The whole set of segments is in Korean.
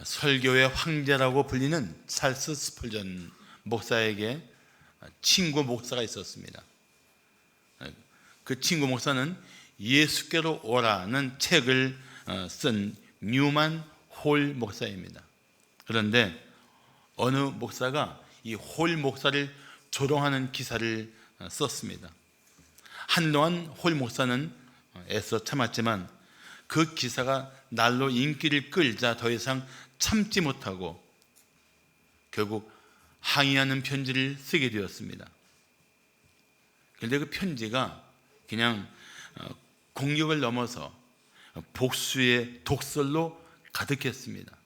설교의 황제라고 불리는 찰스 스펄전 목사에게 친구 목사가 있었습니다. 그 친구 목사는 예수께로 오라는 책을 쓴 뉴만 홀 목사입니다. 그런데 어느 목사가 이 홀 목사를 조롱하는 기사를 썼습니다. 한동안 홀 목사는 애써 참았지만 그 기사가 날로 인기를 끌자 더 이상 참지 못하고 결국 항의하는 편지를 쓰게 되었습니다. 그런데 그 편지가 그냥 공격을 넘어서 복수의 독설로 가득했습니다.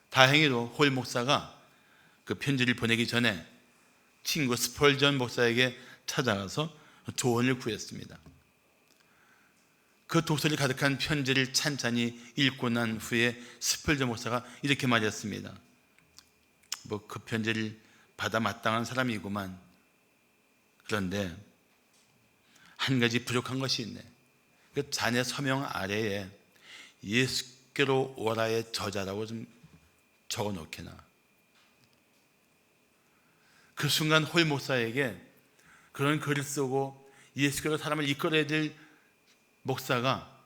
다행히도 홀 목사가 그 편지를 보내기 전에 친구 스펄전 목사에게 찾아가서 조언을 구했습니다. 그 독설이 가득한 편지를 찬찬히 읽고 난 후에 스펄전 목사가 이렇게 말했습니다. 그 편지를 받아 마땅한 사람이구만. 그런데 한 가지 부족한 것이 있네. 그 자네 서명 아래에 예수께로 오라의 저자라고 좀 적어 놓게나. 그 순간 홀 목사에게 그런 글을 쓰고 예수께로 사람을 이끌어야 될 목사가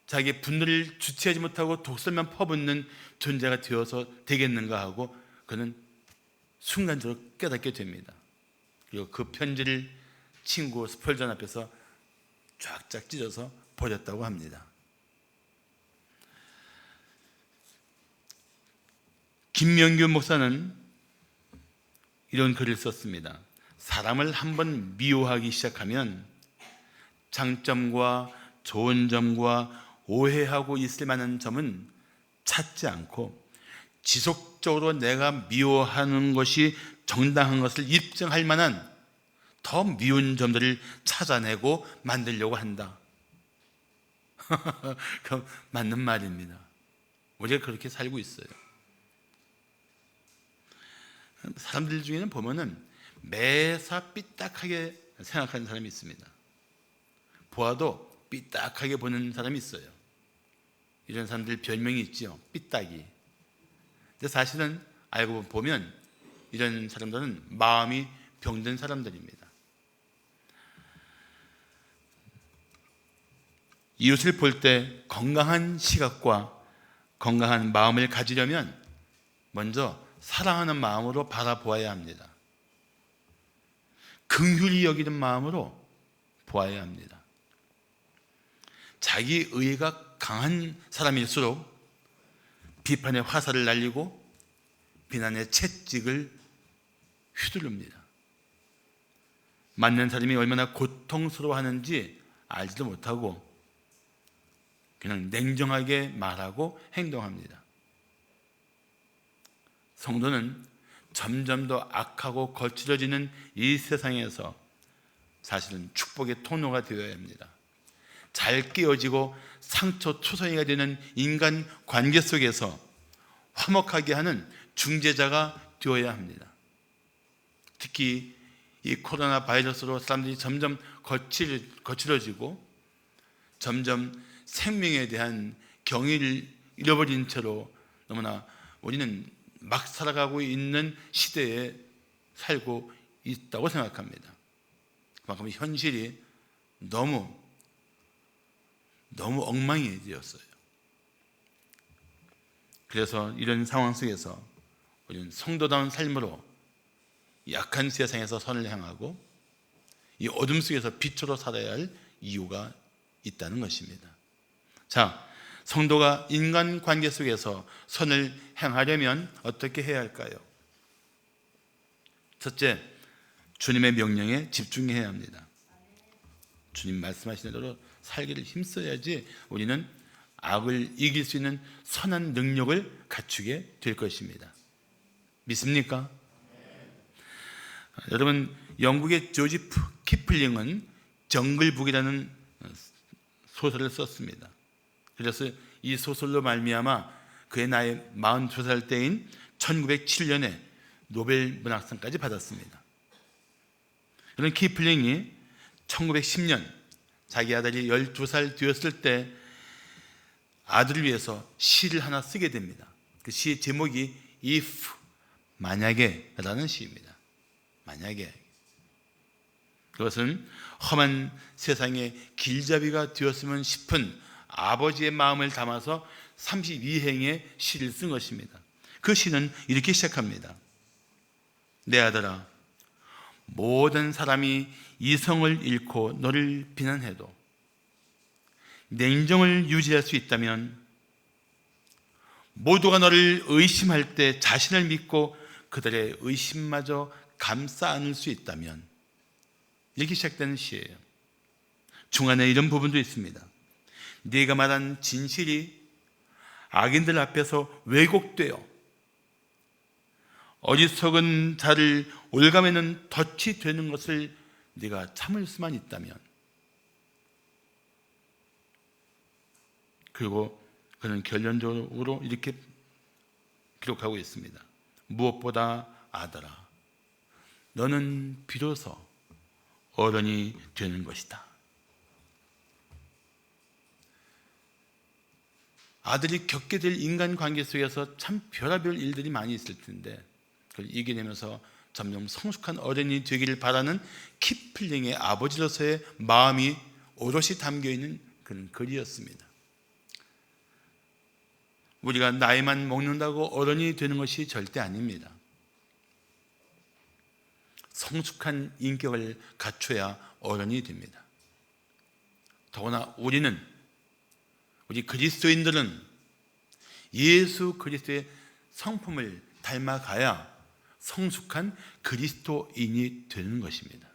자기의 분노를 주체하지 못하고 독설만 퍼붓는 존재가 되어서 되겠는가 하고 그는 순간적으로 깨닫게 됩니다. 그리고 그 편지를 친구 스펄전 앞에서 쫙쫙 찢어서 버렸다고 합니다. 김명규 목사는 이런 글을 썼습니다. 사람을 한번 미워하기 시작하면 장점과 좋은 점과 오해하고 있을 만한 점은 찾지 않고 지속적으로 내가 미워하는 것이 정당한 것을 입증할 만한 더 미운 점들을 찾아내고 만들려고 한다. 그 맞는 말입니다. 우리가 그렇게 살고 있어요. 사람들 중에는 보면은 매사 삐딱하게 생각하는 사람이 있습니다. 보아도 삐딱하게 보는 사람이 있어요. 이런 사람들 별명이 있죠. 삐딱이. 근데 사실은 알고 보면 이런 사람들은 마음이 병든 사람들입니다. 이웃을 볼 때 건강한 시각과 건강한 마음을 가지려면 먼저 사랑하는 마음으로 바라보아야 합니다. 긍휼히 여기는 마음으로 보아야 합니다. 자기 의가 강한 사람일수록 비판의 화살을 날리고 비난의 채찍을 휘두릅니다. 맞는 사람이 얼마나 고통스러워하는지 알지도 못하고 그냥 냉정하게 말하고 행동합니다. 성도는 점점 더 악하고 거칠어지는 이 세상에서 사실은 축복의 통로가 되어야 합니다. 잘 끼어지고 상처투성이가 되는 인간 관계 속에서 화목하게 하는 중재자가 되어야 합니다. 특히 이 코로나 바이러스로 사람들이 점점 거칠어지고 점점 생명에 대한 경의를 잃어버린 채로 너무나 우리는 막 살아가고 있는 시대에 살고 있다고 생각합니다. 그만큼 현실이 너무 엉망이 되었어요. 그래서 이런 상황 속에서 우리는 성도다운 삶으로 약한 세상에서 선을 향하고 이 어둠 속에서 빛으로 살아야 할 이유가 있다는 것입니다. 자, 성도가 인간관계 속에서 선을 행하려면 어떻게 해야 할까요? 첫째, 주님의 명령에 집중해야 합니다. 주님 말씀하시는 대로 살기를 힘써야지 우리는 악을 이길 수 있는 선한 능력을 갖추게 될 것입니다. 믿습니까? 여러분, 영국의 조지 키플링은 정글북이라는 소설을 썼습니다. 그래서 이 소설로 말미암아 그의 나이 42살 때인 1907년에 노벨 문학상까지 받았습니다. 그런 키플링이 1910년 자기 아들이 12살 되었을 때 아들을 위해서 시를 하나 쓰게 됩니다. 그 시의 제목이 If, 만약에 라는 시입니다. 만약에. 그것은 험한 세상의 길잡이가 되었으면 싶은 아버지의 마음을 담아서 32행의 시를 쓴 것입니다. 그 시는 이렇게 시작합니다. 내 아들아, 모든 사람이 이성을 잃고 너를 비난해도 냉정을 유지할 수 있다면, 모두가 너를 의심할 때 자신을 믿고 그들의 의심마저 감싸 안을 수 있다면, 이렇게 시작되는 시예요. 중간에 이런 부분도 있습니다. 네가 말한 진실이 악인들 앞에서 왜곡되어 어리석은 자를 올가매는 덫이 되는 것을 네가 참을 수만 있다면. 그리고 그는 결론적으로 이렇게 기록하고 있습니다. 무엇보다 아들아, 너는 비로소 어른이 되는 것이다. 아들이 겪게 될 인간관계 속에서 참 별의별 일들이 많이 있을 텐데 그걸 이겨내면서 점점 성숙한 어른이 되기를 바라는 키플링의 아버지로서의 마음이 오롯이 담겨있는 그런 글이었습니다. 우리가 나이만 먹는다고 어른이 되는 것이 절대 아닙니다. 성숙한 인격을 갖춰야 어른이 됩니다. 더구나 우리 그리스도인들은 예수 그리스도의 성품을 닮아가야 성숙한 그리스도인이 되는 것입니다.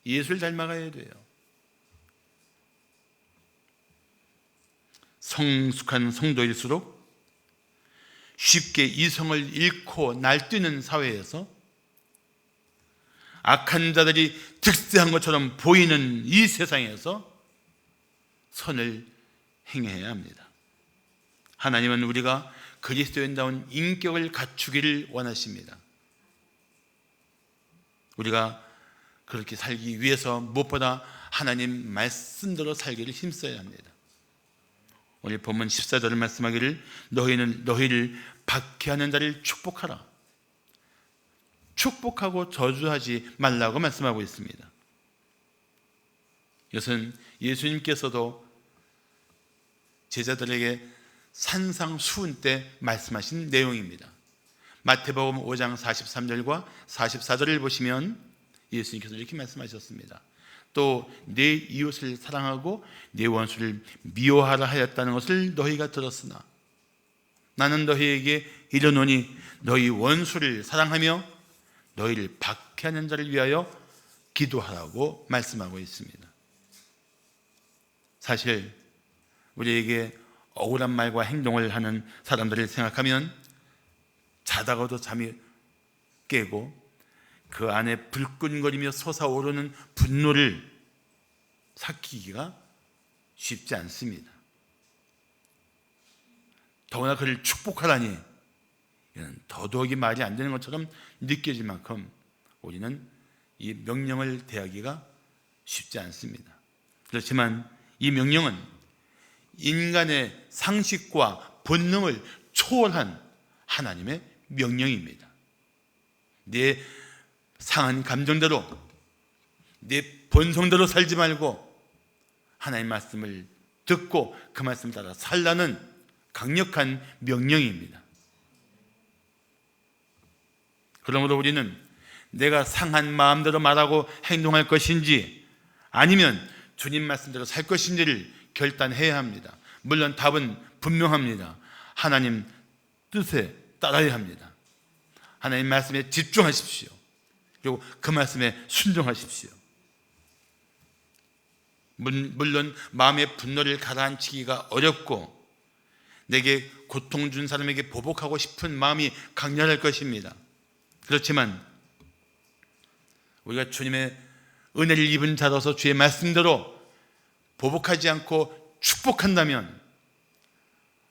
예수를 닮아가야 돼요. 성숙한 성도일수록 쉽게 이성을 잃고 날뛰는 사회에서 악한 자들이 득세한 것처럼 보이는 이 세상에서 선을 행해야 합니다. 하나님은 우리가 그리스도인다운 인격을 갖추기를 원하십니다. 우리가 그렇게 살기 위해서 무엇보다 하나님 말씀대로 살기를 힘써야 합니다. 오늘 본문 14절을 말씀하기를 너희는 너희를 박해하는 자를 축복하라. 축복하고 저주하지 말라고 말씀하고 있습니다. 이것은 예수님께서도 제자들에게 산상수훈 때 말씀하신 내용입니다. 마태복음 5장 43절과 44절을 보시면 예수님께서 이렇게 말씀하셨습니다. 또 내 이웃을 사랑하고 내 원수를 미워하라 하였다는 것을 너희가 들었으나 나는 너희에게 이르노니 너희 원수를 사랑하며 너희를 박해하는 자를 위하여 기도하라고 말씀하고 있습니다. 사실 우리에게 억울한 말과 행동을 하는 사람들을 생각하면 자다가도 잠이 깨고 그 안에 불끈거리며 솟아오르는 분노를 삭히기가 쉽지 않습니다. 더구나 그를 축복하라니 이는 더더욱이 말이 안 되는 것처럼 느껴질 만큼 우리는 이 명령을 대하기가 쉽지 않습니다. 그렇지만 이 명령은 인간의 상식과 본능을 초월한 하나님의 명령입니다. 내 상한 감정대로, 내 본성대로 살지 말고 하나님의 말씀을 듣고 그 말씀을 따라 살라는 강력한 명령입니다. 그러므로 우리는 내가 상한 마음대로 말하고 행동할 것인지 아니면 주님 말씀대로 살 것인지를 결단해야 합니다. 물론 답은 분명합니다. 하나님 뜻에 따라야 합니다. 하나님 말씀에 집중하십시오. 그리고 그 말씀에 순종하십시오. 물론 마음의 분노를 가라앉히기가 어렵고 내게 고통 준 사람에게 보복하고 싶은 마음이 강렬할 것입니다. 그렇지만 우리가 주님의 은혜를 입은 자로서 주의 말씀대로 보복하지 않고 축복한다면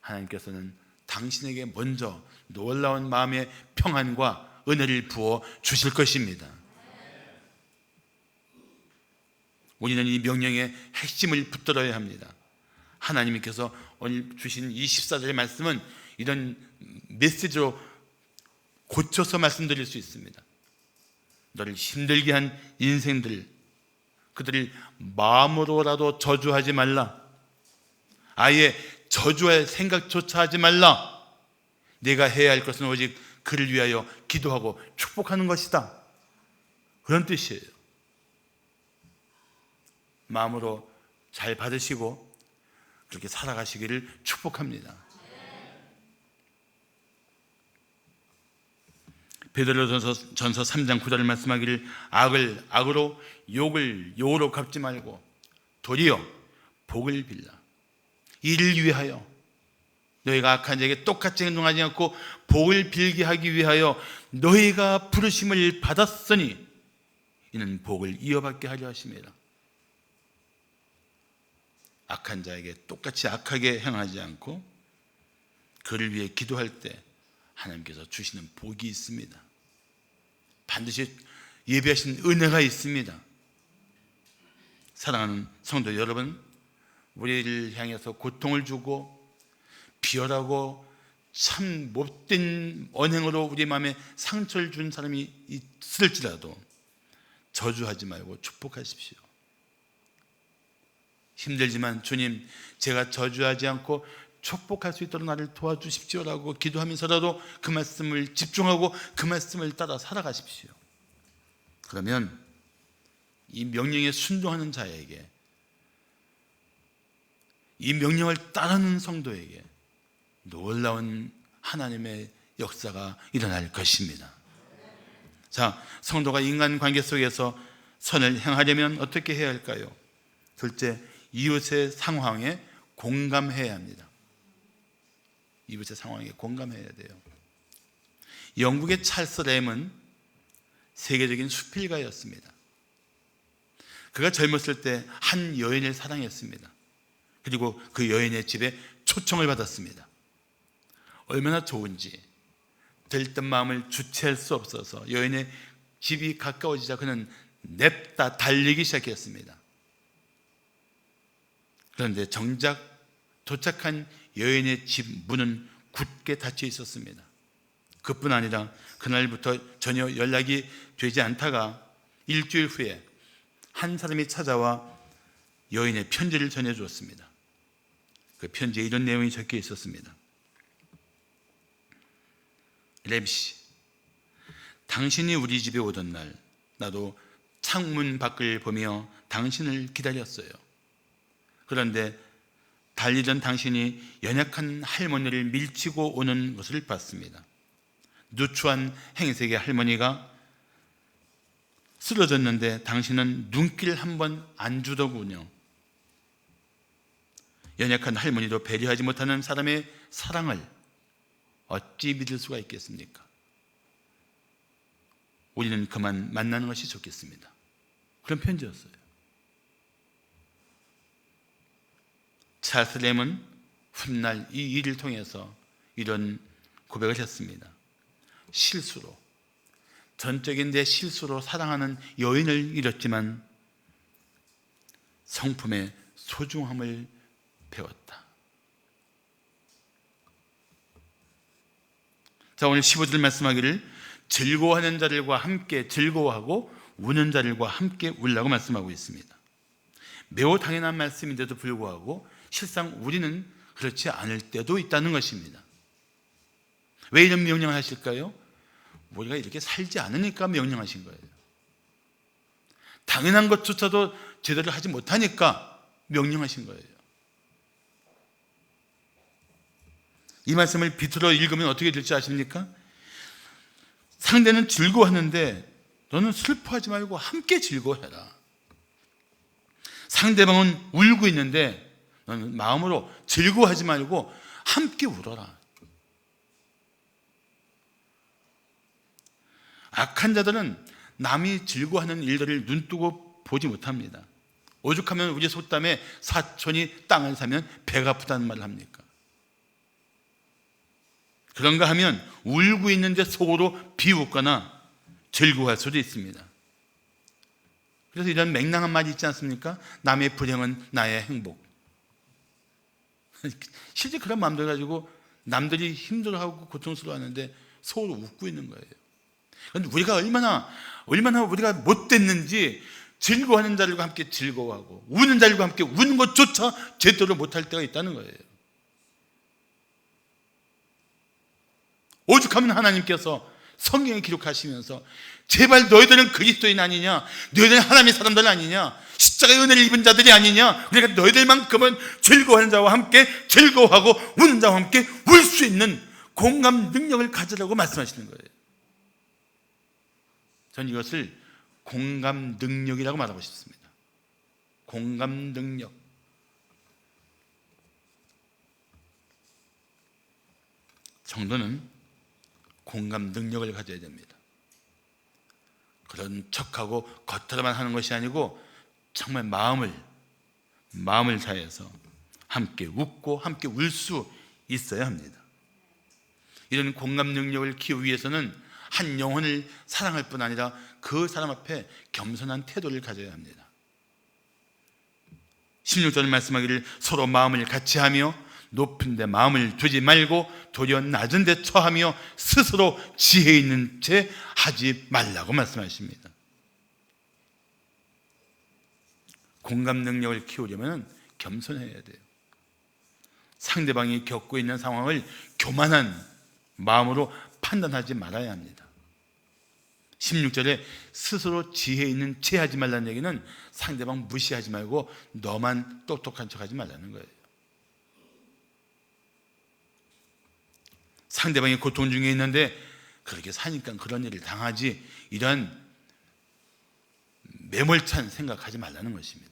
하나님께서는 당신에게 먼저 놀라운 마음의 평안과 은혜를 부어 주실 것입니다. 우리는 이 명령의 핵심을 붙들어야 합니다. 하나님께서 오늘 주신 이 14절의 말씀은 이런 메시지로 고쳐서 말씀드릴 수 있습니다. 너를 힘들게 한 인생들, 그들을 마음으로라도 저주하지 말라. 아예 저주할 생각조차 하지 말라. 내가 해야 할 것은 오직 그를 위하여 기도하고 축복하는 것이다. 그런 뜻이에요. 마음으로 잘 받으시고 그렇게 살아가시기를 축복합니다. 베드로전서 3장 9절을 말씀하기를 악을 악으로 욕을 욕으로 갚지 말고 도리어 복을 빌라. 이를 위하여 너희가 악한 자에게 똑같이 행동하지 않고 복을 빌게 하기 위하여 너희가 부르심을 받았으니 이는 복을 이어받게 하려 하심이라. 악한 자에게 똑같이 악하게 행하지 않고 그를 위해 기도할 때 하나님께서 주시는 복이 있습니다. 반드시 예비하신 은혜가 있습니다. 사랑하는 성도 여러분, 우리를 향해서 고통을 주고 비열하고 참 못된 언행으로 우리 마음에 상처를 준 사람이 있을지라도 저주하지 말고 축복하십시오. 힘들지만 주님, 제가 저주하지 않고 축복할 수 있도록 나를 도와주십시오라고 기도하면서라도 그 말씀을 집중하고 그 말씀을 따라 살아가십시오. 그러면 이 명령에 순종하는 자에게, 이 명령을 따르는 성도에게 놀라운 하나님의 역사가 일어날 것입니다. 자, 성도가 인간관계 속에서 선을 행하려면 어떻게 해야 할까요? 둘째, 이웃의 상황에 공감해야 합니다. 이웃의 상황에 공감해야 돼요. 영국의 찰스 램은 세계적인 수필가였습니다. 그가 젊었을 때 한 여인을 사랑했습니다. 그리고 그 여인의 집에 초청을 받았습니다. 얼마나 좋은지 들뜬 마음을 주체할 수 없어서 여인의 집이 가까워지자 그는 냅다 달리기 시작했습니다. 그런데 정작 도착한 여인의 집 문은 굳게 닫혀 있었습니다. 그뿐 아니라 그날부터 전혀 연락이 되지 않다가 일주일 후에 한 사람이 찾아와 여인의 편지를 전해주었습니다. 그 편지에 이런 내용이 적혀 있었습니다. 램씨, 당신이 우리 집에 오던 날 나도 창문 밖을 보며 당신을 기다렸어요. 그런데 달리던 당신이 연약한 할머니를 밀치고 오는 것을 봤습니다. 누추한 행색의 할머니가 쓰러졌는데 당신은 눈길 한 번 안 주더군요. 연약한 할머니도 배려하지 못하는 사람의 사랑을 어찌 믿을 수가 있겠습니까? 우리는 그만 만나는 것이 좋겠습니다. 그런 편지였어요. 찰스 램은 훗날 이 일을 통해서 이런 고백을 했습니다. 실수로, 전적인 내 실수로 사랑하는 여인을 잃었지만 성품의 소중함을 배웠다. 자, 오늘 15절 말씀하기를 즐거워하는 자들과 함께 즐거워하고 우는 자들과 함께 울라고 말씀하고 있습니다. 매우 당연한 말씀인데도 불구하고 실상 우리는 그렇지 않을 때도 있다는 것입니다. 왜 이런 명령을 하실까요? 우리가 이렇게 살지 않으니까 명령하신 거예요. 당연한 것조차도 제대로 하지 못하니까 명령하신 거예요. 이 말씀을 비틀어 읽으면 어떻게 될지 아십니까? 상대는 즐거워하는데 너는 슬퍼하지 말고 함께 즐거워해라. 상대방은 울고 있는데 너는 마음으로 즐거워하지 말고 함께 울어라. 악한 자들은 남이 즐거워하는 일들을 눈뜨고 보지 못합니다. 오죽하면 우리 속담에 사촌이 땅을 사면 배가 아프다는 말을 합니까? 그런가 하면 울고 있는데 속으로 비웃거나 즐거워할 수도 있습니다. 그래서 이런 맹랑한 말이 있지 않습니까? 남의 불행은 나의 행복. 실제 그런 마음들 가지고 남들이 힘들어하고 고통스러워하는데 속으로 웃고 있는 거예요. 그런데 우리가 얼마나 우리가 못됐는지 즐거워하는 자들과 함께 즐거워하고 우는 자들과 함께 우는 것조차 제대로 못할 때가 있다는 거예요. 오죽하면 하나님께서 성경에 기록하시면서 제발 너희들은 그리스도인 아니냐, 너희들은 하나님의 사람들 아니냐, 십자가의 은혜를 입은 자들이 아니냐, 그러니까 너희들만큼은 즐거워하는 자와 함께 즐거워하고 우는 자와 함께 울 수 있는 공감 능력을 가지라고 말씀하시는 거예요. 저는 이것을 공감 능력이라고 말하고 싶습니다. 공감 능력. 정도는 공감 능력을 가져야 됩니다. 그런 척하고 겉으로만 하는 것이 아니고 정말 마음을 다해서 함께 웃고 함께 울 수 있어야 합니다. 이런 공감 능력을 키우기 위해서는 한 영혼을 사랑할 뿐 아니라 그 사람 앞에 겸손한 태도를 가져야 합니다. 16절 말씀하기를 서로 마음을 같이 하며 높은 데 마음을 두지 말고 도리어 낮은 데 처하며 스스로 지혜 있는 채 하지 말라고 말씀하십니다. 공감 능력을 키우려면 겸손해야 돼요. 상대방이 겪고 있는 상황을 교만한 마음으로 판단하지 말아야 합니다. 16절에 스스로 지혜 있는 채 하지 말라는 얘기는 상대방 무시하지 말고 너만 똑똑한 척 하지 말라는 거예요. 상대방이 고통 중에 있는데 그렇게 사니까 그런 일을 당하지, 이런 매몰찬 생각하지 말라는 것입니다.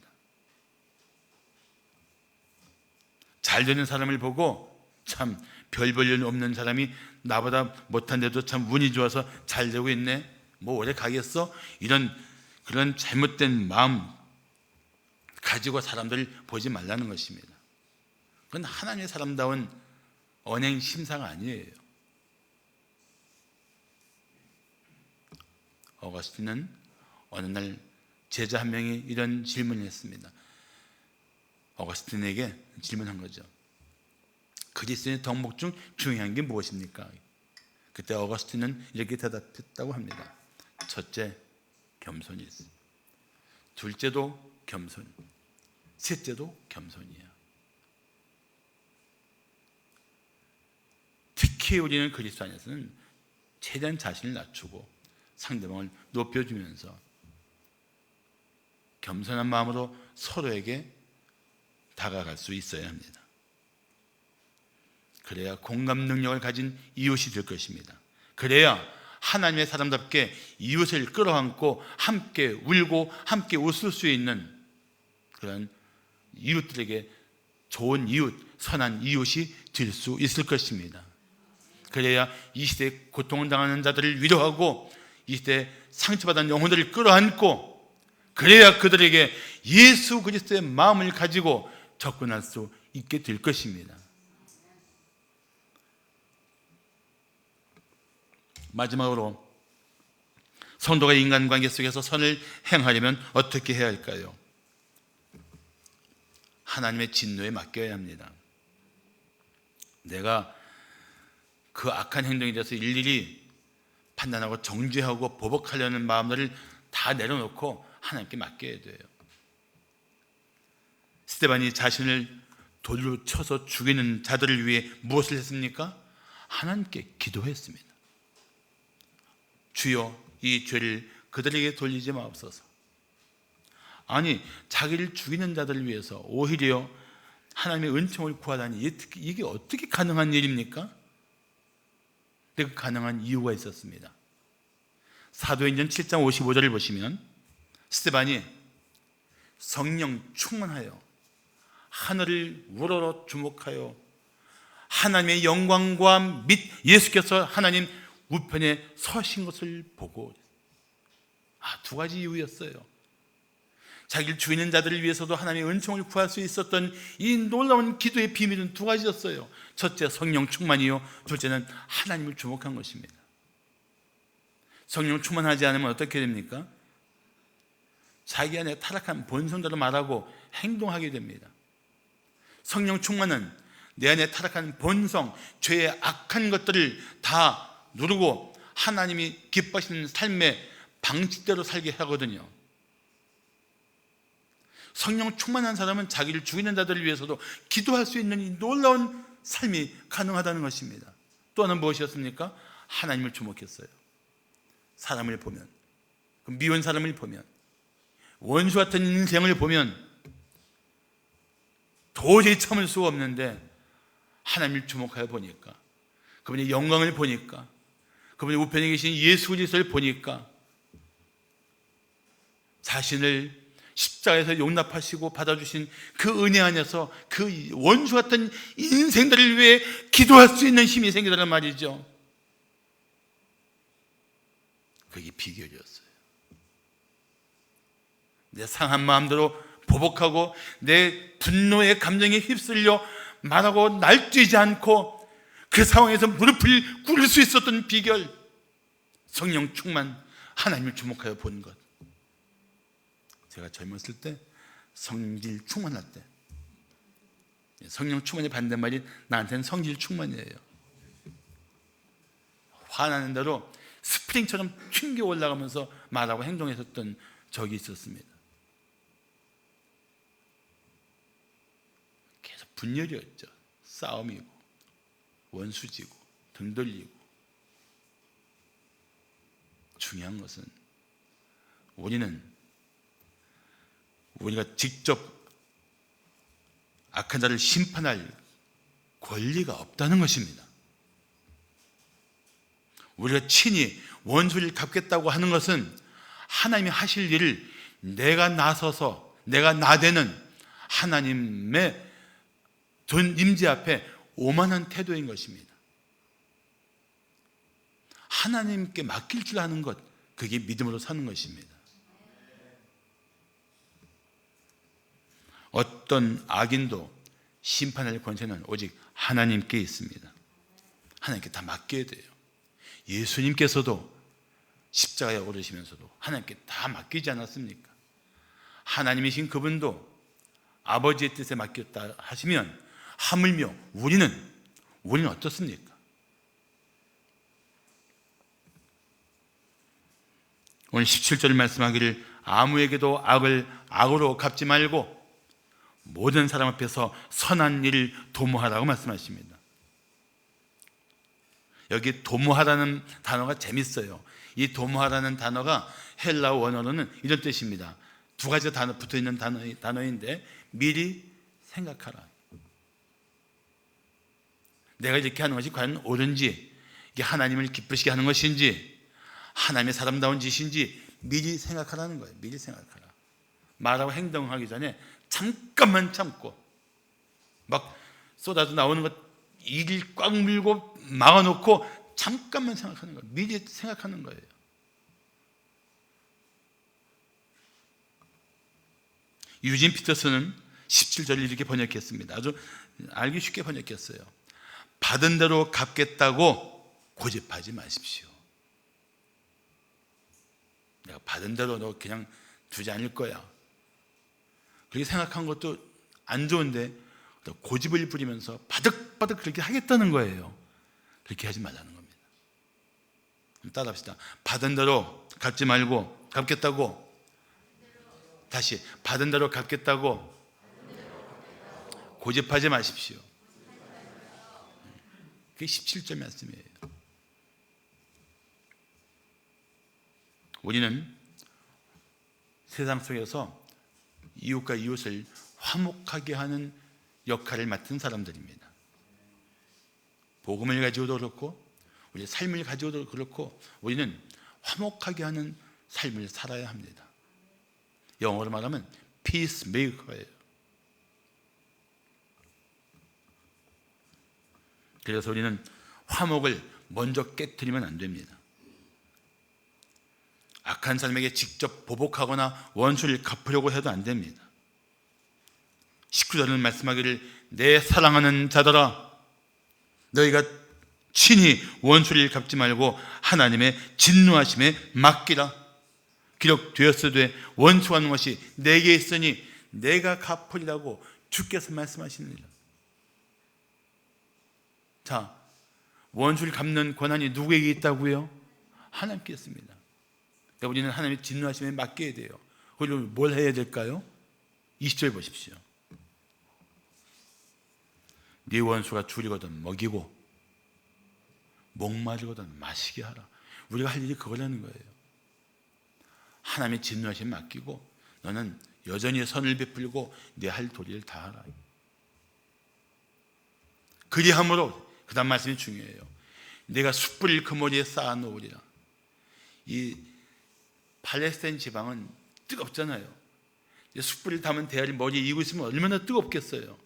잘 되는 사람을 보고 참 별 볼 일 없는 사람이 나보다 못한데도 참 운이 좋아서 잘 되고 있네, 뭐 오래 가겠어, 이런 그런 잘못된 마음 가지고 사람들을 보지 말라는 것입니다. 그건 하나님의 사람다운 언행 심사가 아니에요. 어거스틴은 어느 날 제자 한 명이 이런 질문을 했습니다. 어거스틴에게 질문한 거죠. 그리스도의 덕목 중 중요한 게 무엇입니까? 그때 어거스틴은 이렇게 대답했다고 합니다. 첫째, 겸손이 있어. 둘째도 겸손, 셋째도 겸손이야. 특히 우리는 그리스도 안에서는 최대한 자신을 낮추고 상대방을 높여주면서 겸손한 마음으로 서로에게 다가갈 수 있어야 합니다. 그래야 공감 능력을 가진 이웃이 될 것입니다. 그래야 하나님의 사람답게 이웃을 끌어안고 함께 울고 함께 웃을 수 있는 그런 이웃들에게 좋은 이웃, 선한 이웃이 될 수 있을 것입니다. 그래야 이 시대에 고통을 당하는 자들을 위로하고 이 시대에 상처받은 영혼들을 끌어안고, 그래야 그들에게 예수 그리스도의 마음을 가지고 접근할 수 있게 될 것입니다. 마지막으로 성도가 인간관계 속에서 선을 행하려면 어떻게 해야 할까요? 하나님의 진노에 맡겨야 합니다. 내가 그 악한 행동에 대해서 일일이 판단하고 정죄하고 보복하려는 마음들을 다 내려놓고 하나님께 맡겨야 돼요. 스데반이 자신을 돌로 쳐서 죽이는 자들을 위해 무엇을 했습니까? 하나님께 기도했습니다. 주여, 이 죄를 그들에게 돌리지 마옵소서. 아니, 자기를 죽이는 자들을 위해서 오히려 하나님의 은총을 구하다니 이게 어떻게 가능한 일입니까? 근데 그 가능한 이유가 있었습니다. 사도행전 7장 55절을 보시면 스데반이 성령 충만하여 하늘을 우러러 주목하여 하나님의 영광과 및 예수께서 하나님 우편에 서신 것을 보고, 두 가지 이유였어요. 자기를 죽이는 자들을 위해서도 하나님의 은총을 구할 수 있었던 이 놀라운 기도의 비밀은 두 가지였어요. 첫째, 성령 충만이요, 둘째는 하나님을 주목한 것입니다. 성령 충만하지 않으면 어떻게 됩니까? 자기 안에 타락한 본성대로 말하고 행동하게 됩니다. 성령 충만은 내 안에 타락한 본성, 죄의 악한 것들을 다 누르고 하나님이 기뻐하시는 삶의 방식대로 살게 하거든요. 성령 충만한 사람은 자기를 죽이는 자들을 위해서도 기도할 수 있는 이 놀라운 삶이 가능하다는 것입니다. 또 하나는 무엇이었습니까? 하나님을 주목했어요. 사람을 보면, 미운 사람을 보면, 원수 같은 인생을 보면 도저히 참을 수가 없는데 하나님을 주목하여 보니까, 그분의 영광을 보니까, 그분의 우편에 계신 예수 그리스도를 보니까 자신을 십자가에서 용납하시고 받아주신 그 은혜 안에서 그 원수 같은 인생들을 위해 기도할 수 있는 힘이 생기더란 말이죠. 그게 비결이었어요. 내 상한 마음대로 보복하고 내 분노의 감정에 휩쓸려 말하고 날뛰지 않고 그 상황에서 무릎을 꿇을 수 있었던 비결, 성령 충만, 하나님을 주목하여 본 것. 제가 젊었을 때, 성질 충만할 때, 성령 충만의 반대말이 나한테는 성질 충만이에요. 화나는 대로 스프링처럼 튕겨 올라가면서 말하고 행동했었던 적이 있었습니다. 계속 분열이었죠. 싸움이고 원수지고 등 돌리고. 중요한 것은 우리가 직접 악한 자를 심판할 권리가 없다는 것입니다. 우리가 친히 원수를 갚겠다고 하는 것은 하나님이 하실 일을 내가 나서서, 내가 나대는 하나님의 임재 앞에 오만한 태도인 것입니다. 하나님께 맡길 줄 아는 것, 그게 믿음으로 사는 것입니다. 어떤 악인도 심판할 권세는 오직 하나님께 있습니다. 하나님께 다 맡겨야 돼요. 예수님께서도 십자가에 오르시면서도 하나님께 다 맡기지 않았습니까? 하나님이신 그분도 아버지의 뜻에 맡겼다 하시면, 하물며 우리는 어떻습니까? 오늘 17절 말씀하기를 아무에게도 악을 악으로 갚지 말고 모든 사람 앞에서 선한 일을 도모하라고 말씀하십니다. 여기 도모하라는 단어가 재밌어요. 이 도모하라는 단어가 헬라어 원어로는 이런 뜻입니다. 두 가지 단어 붙어있는 단어인데, 미리 생각하라. 내가 이렇게 하는 것이 과연 옳은지, 이게 하나님을 기쁘시게 하는 것인지, 하나님의 사람다운 짓인지 미리 생각하라는 거예요. 미리 생각하라. 말하고 행동하기 전에 잠깐만 참고, 막 쏟아져 나오는 것 이를 꽉 물고 막아놓고 잠깐만 생각하는 거예요. 미리 생각하는 거예요. 유진 피터슨은 17절을 이렇게 번역했습니다. 아주 알기 쉽게 번역했어요. 받은 대로 갚겠다고 고집하지 마십시오. 내가 받은 대로 너 그냥 두지 않을 거야, 그렇게 생각한 것도 안 좋은데 고집을 부리면서 바득바득 그렇게 하겠다는 거예요. 그렇게 하지 말라는 겁니다. 따라합시다. 받은 대로 갚지 말고, 갚겠다고, 다시 받은 대로 갚겠다고 고집하지 마십시오. 그게 17절 말씀이에요. 우리는 세상 속에서 이웃과 이웃을 화목하게 하는 역할을 맡은 사람들입니다. 복음을 가지고도 그렇고 우리 삶을 가지고도 그렇고 우리는 화목하게 하는 삶을 살아야 합니다. 영어로 말하면 peacemaker예요. 그래서 우리는 화목을 먼저 깨트리면 안 됩니다. 악한 사람에게 직접 보복하거나 원수를 갚으려고 해도 안 됩니다. 19절은 말씀하기를 내 사랑하는 자들아 너희가 친히 원수를 갚지 말고 하나님의 진노하심에 맡기라. 기록되었으되 원수하는 것이 내게 있으니 내가 갚으리라고 주께서 말씀하시느니라. 자, 원수를 갚는 권한이 누구에게 있다고요? 하나님께 있습니다. 우리는 하나님의 진노하심에 맡겨야 돼요. 그리고 뭘 해야 될까요? 20절 보십시오. 네 원수가 줄이거든 먹이고 목마르거든 마시게 하라. 우리가 할 일이 그거라는 거예요. 하나님의 진노하심에 맡기고 너는 여전히 선을 베풀고 네 할 도리를 다 하라. 그리함으로, 그 다음 말씀이 중요해요. 내가 숯불을 그 머리에 쌓아 놓으리라. 이 팔레스타인 지방은 뜨겁잖아요. 숯불을 담은 대야를 머리에 이고 있으면 얼마나 뜨겁겠어요.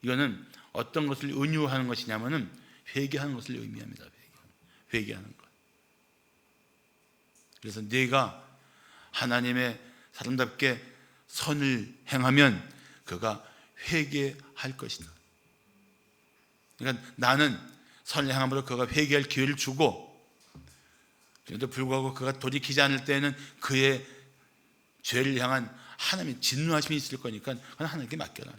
이거는 어떤 것을 은유하는 것이냐면은 회개하는 것을 의미합니다. 회개하는 것. 그래서 네가 하나님의 사람답게 선을 행하면 그가 회개할 것이다. 그러니까 나는 선을 행함으로 그가 회개할 기회를 주고, 그런데 불구하고 그가 돌이키지 않을 때에는 그의 죄를 향한 하나님의 진노하심이 있을 거니까 그건 하나님께 맡겨라.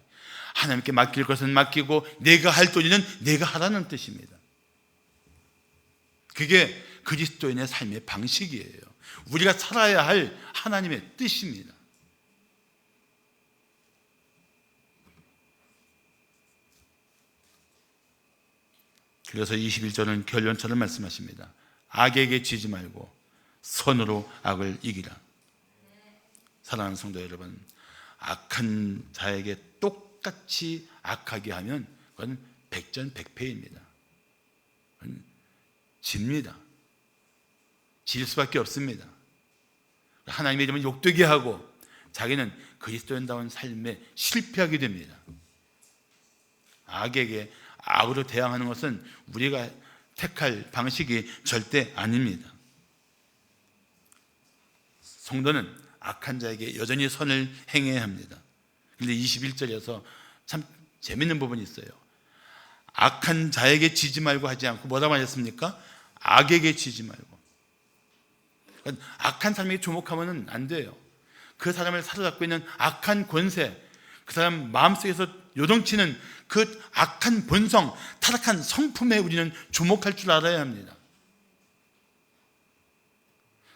하나님께 맡길 것은 맡기고 내가 할 도리는 내가 하라는 뜻입니다. 그게 그리스도인의 삶의 방식이에요. 우리가 살아야 할 하나님의 뜻입니다. 그래서 21절은 결론처럼 말씀하십니다. 악에게 지지 말고 선으로 악을 이기라. 사랑하는 성도 여러분, 악한 자에게 똑같이 악하게 하면 그건 백전백패입니다. 그건 집니다. 질 수밖에 없습니다. 하나님의 이름을 욕되게 하고 자기는 그리스도인다운 삶에 실패하게 됩니다. 악에게 악으로 대항하는 것은 우리가 택할 방식이 절대 아닙니다. 성도는 악한 자에게 여전히 선을 행해야 합니다. 그런데 21절에서 참 재밌는 부분이 있어요. 악한 자에게 지지 말고 하지 않고 뭐라고 하셨습니까? 악에게 지지 말고. 그러니까 악한 사람에게 주목하면 안 돼요. 그 사람을 사로잡고 있는 악한 권세, 그 사람 마음속에서 요동치는 그 악한 본성, 타락한 성품에 우리는 주목할 줄 알아야 합니다.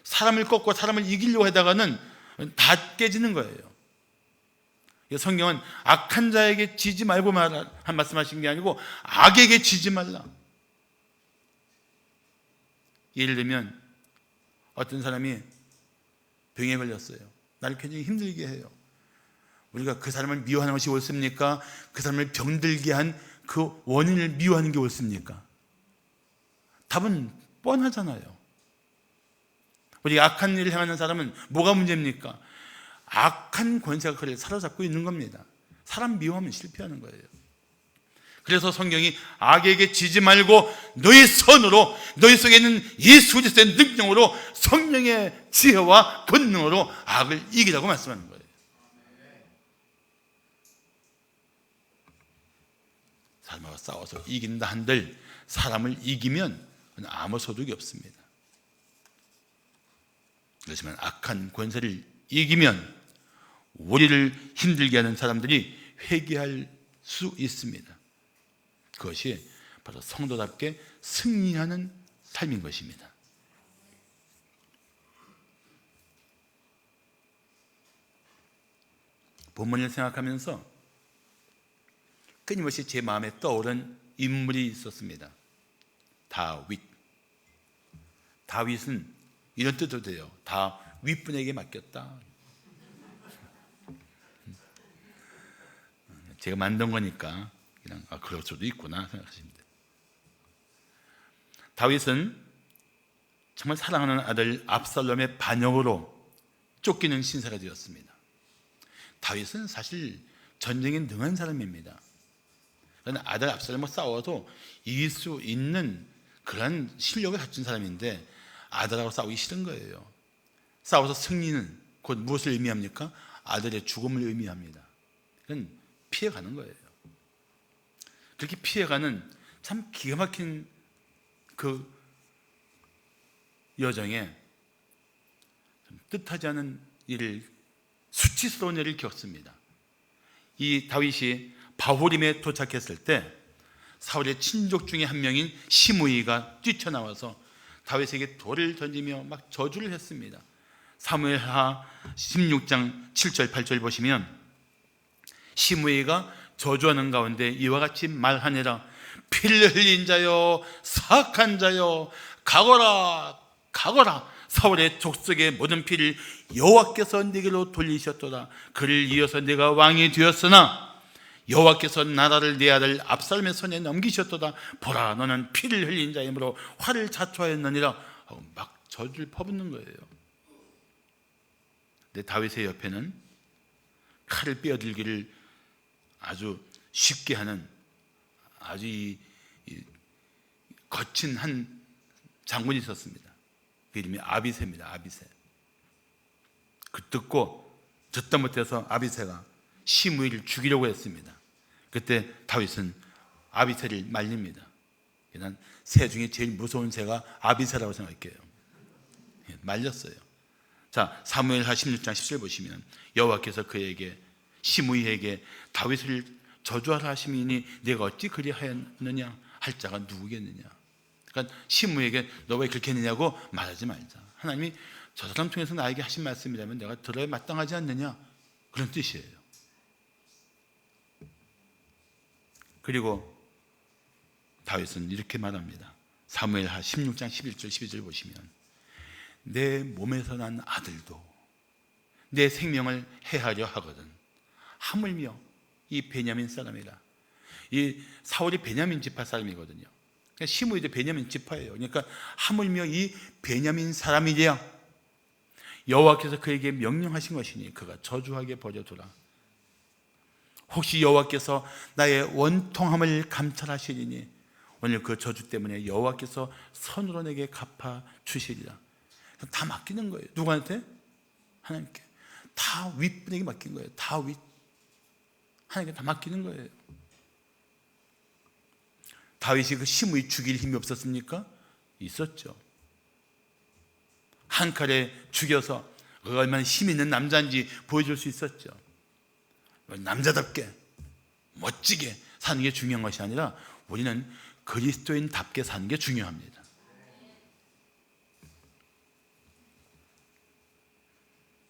사람을 꺾고 사람을 이기려고 하다가는 다 깨지는 거예요. 성경은 악한 자에게 지지 말고 한 말씀하신 게 아니고 악에게 지지 말라. 예를 들면 어떤 사람이 병에 걸렸어요. 나를 굉장히 힘들게 해요. 우리가 그 사람을 미워하는 것이 옳습니까? 그 사람을 병들게 한 그 원인을 미워하는 게 옳습니까? 답은 뻔하잖아요. 우리 악한 일을 행하는 사람은 뭐가 문제입니까? 악한 권세가 그를 사로잡고 있는 겁니다. 사람 미워하면 실패하는 거예요. 그래서 성경이 악에게 지지 말고 너희 선으로, 너희 속에 있는 예수 그리스도의 능력으로, 성령의 지혜와 권능으로 악을 이기라고 말씀하는 거예요. 사람과 싸워서 이긴다 한들 사람을 이기면 아무 소득이 없습니다. 그렇지만 악한 권세를 이기면 우리를 힘들게 하는 사람들이 회개할 수 있습니다. 그것이 바로 성도답게 승리하는 삶인 것입니다. 본문을 생각하면서 끊임없이 제 마음에 떠오른 인물이 있었습니다. 다윗. 다윗은 이런 뜻도 돼요. 다 윗분에게 맡겼다. 제가 만든 거니까 그냥 그럴 수도 있구나 생각하시면 돼요. 다윗은 정말 사랑하는 아들 압살롬의 반역으로 쫓기는 신세가 되었습니다. 다윗은 사실 전쟁에 능한 사람입니다. 아들 압살롬과 싸워도 이길 수 있는 그런 실력을 갖춘 사람인데 아들하고 싸우기 싫은 거예요. 싸워서 승리는 곧 무엇을 의미합니까? 아들의 죽음을 의미합니다. 그건 피해가는 거예요. 그렇게 피해가는 참 기가 막힌 그 여정에 뜻하지 않은 일을, 수치스러운 일을 겪습니다. 이 다윗이 바후림에 도착했을 때 사울의 친족 중에 한 명인 시므이가 뛰쳐나와서 다윗에게 돌을 던지며 막 저주를 했습니다. 사무엘하 16장 7절 8절 보시면 시므이가 저주하는 가운데 이와 같이 말하니라. 피를 흘린 자여, 사악한 자여, 가거라 가거라. 사울의 족속의 모든 피를 여호와께서 네게로 돌리셨도다. 그를 이어서 내가 왕이 되었으나 여호와께서 나라를 내 아들 압살롬의 손에 넘기셨도다. 보라, 너는 피를 흘린 자이므로 화를 자초하였느니라. 막 저주를 퍼붓는 거예요. 근데 다윗의 옆에는 칼을 빼어들기를 아주 쉽게 하는 아주 이 거친 한 장군이 있었습니다. 그 이름이 아비새입니다. 아비새. 그 듣고 듣다 못해서 아비새가 시므이를 죽이려고 했습니다. 그때 다윗은 아비새를 말립니다. 난 새 중에 제일 무서운 새가 아비새라고 생각해요. 말렸어요. 자, 사무엘하 16장 10절 보시면 여호와께서 그에게 시므이에게 다윗을 저주하라 하심이니 내가 어찌 그리하였느냐 할 자가 누구겠느냐. 그러니까 시므이에게 너 왜 그렇게 했느냐고 말하지 말자. 하나님이 저 사람 통해서 나에게 하신 말씀이라면 내가 들어야 마땅하지 않느냐, 그런 뜻이에요. 그리고 다윗은 이렇게 말합니다. 사무엘하 16장 11절 12절 보시면 내 몸에서 난 아들도 내 생명을 해하려 하거든. 하물며 이 베냐민 사람이라. 이 사울이 베냐민 지파 사람이거든요. 그러니까 시므이도 베냐민 지파예요. 그러니까 하물며 이 베냐민 사람이랴 여호와께서 그에게 명령하신 것이니 그가 저주하게 버려두라. 혹시 여호와께서 나의 원통함을 감찰하시리니 오늘 그 저주 때문에 여호와께서 선으로 내게 갚아 주시리라. 다 맡기는 거예요. 누구한테? 하나님께. 다 윗분에게 맡긴 거예요. 다 윗. 하나님께 다 맡기는 거예요. 다윗이 그 시므이 죽일 힘이 없었습니까? 있었죠. 한 칼에 죽여서 그가 얼마나 힘 있는 남자인지 보여줄 수 있었죠. 남자답게 멋지게 사는 게 중요한 것이 아니라 우리는 그리스도인답게 사는 게 중요합니다.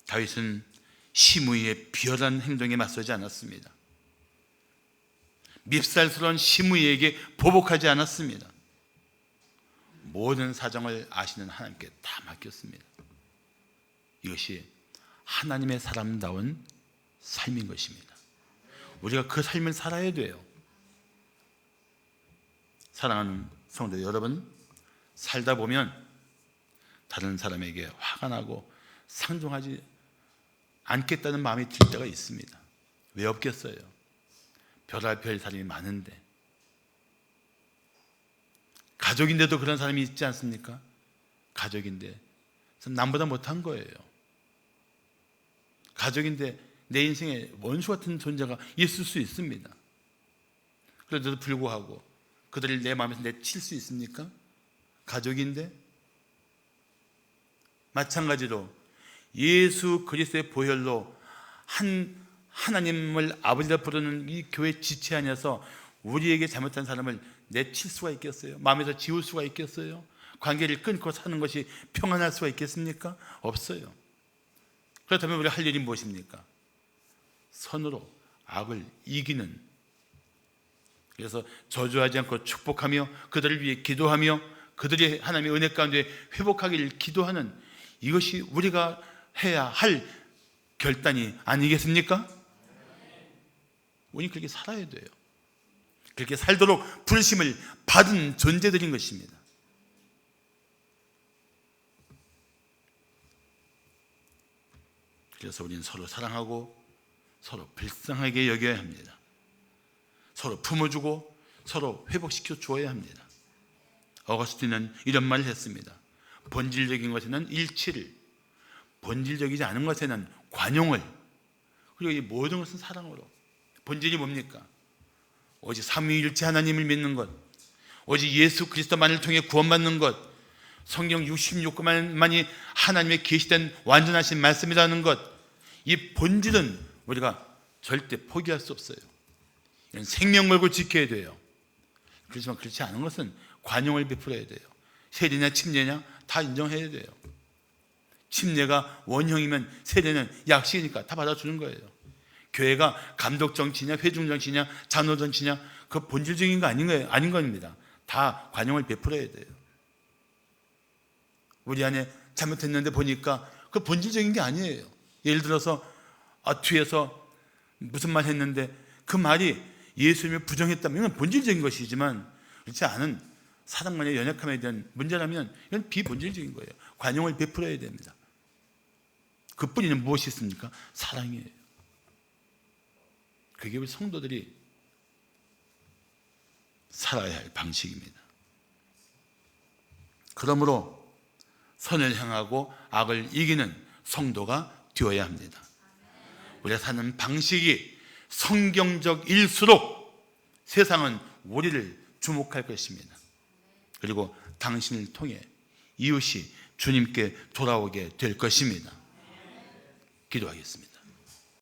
다윗은 시므이의 비열한 행동에 맞서지 않았습니다. 밉살스러운 시므이에게 보복하지 않았습니다. 모든 사정을 아시는 하나님께 다 맡겼습니다. 이것이 하나님의 사람다운 삶인 것입니다. 우리가 그 삶을 살아야 돼요. 사랑하는 성도 여러분, 살다 보면 다른 사람에게 화가 나고 상종하지 않겠다는 마음이 들 때가 있습니다. 왜 없겠어요? 별할 사람이 많은데. 가족인데도 그런 사람이 있지 않습니까? 가족인데 남보다 못한 거예요. 가족인데 내 인생에 원수 같은 존재가 있을 수 있습니다. 그런데도 불구하고 그들을 내 마음에서 내칠 수 있습니까? 가족인데. 마찬가지로 예수 그리스도의 보혈로 하나님을 아버지라 부르는 이 교회 지체 안에서 우리에게 잘못한 사람을 내칠 수가 있겠어요? 마음에서 지울 수가 있겠어요? 관계를 끊고 사는 것이 평안할 수가 있겠습니까? 없어요. 그렇다면 우리가 할 일이 무엇입니까? 선으로 악을 이기는, 그래서 저주하지 않고 축복하며 그들을 위해 기도하며 그들이 하나님의 은혜 가운데 회복하기를 기도하는, 이것이 우리가 해야 할 결단이 아니겠습니까? 우리 그렇게 살아야 돼요. 그렇게 살도록 부르심을 받은 존재들인 것입니다. 그래서 우리는 서로 사랑하고 서로 불쌍하게 여겨야 합니다. 서로 품어주고 서로 회복시켜 주어야 합니다. 어거스틴은 이런 말을 했습니다. 본질적인 것에는 일치를, 본질적이지 않은 것에는 관용을, 그리고 이 모든 것은 사랑으로. 본질이 뭡니까? 오직 삼위일체 하나님을 믿는 것, 오직 예수 그리스도만을 통해 구원받는 것, 성경 66권만이 하나님의 계시된 완전하신 말씀이라는 것, 이 본질은 우리가 절대 포기할 수 없어요. 이건 생명 걸고 지켜야 돼요. 그렇지만 그렇지 않은 것은 관용을 베풀어야 돼요. 세례냐 침례냐 다 인정해야 돼요. 침례가 원형이면 세례는 약식이니까 다 받아주는 거예요. 교회가 감독 정치냐 회중 정치냐 장로 정치냐 그 본질적인 거 아닌 거예요. 아닌 겁니다. 다 관용을 베풀어야 돼요. 우리 안에 잘못했는데 보니까 그 본질적인 게 아니에요. 예를 들어서 뒤에서 무슨 말 했는데 그 말이 예수님을 부정했다면 이건 본질적인 것이지만 그렇지 않은 사람 간의 연약함에 대한 문제라면 이건 비본질적인 거예요. 관용을 베풀어야 됩니다. 그 뿌리는 무엇이 있습니까? 사랑이에요. 그게 우리 성도들이 살아야 할 방식입니다. 그러므로 선을 향하고 악을 이기는 성도가 되어야 합니다. 우리가 사는 방식이 성경적일수록 세상은 우리를 주목할 것입니다. 그리고 당신을 통해 이웃이 주님께 돌아오게 될 것입니다. 기도하겠습니다.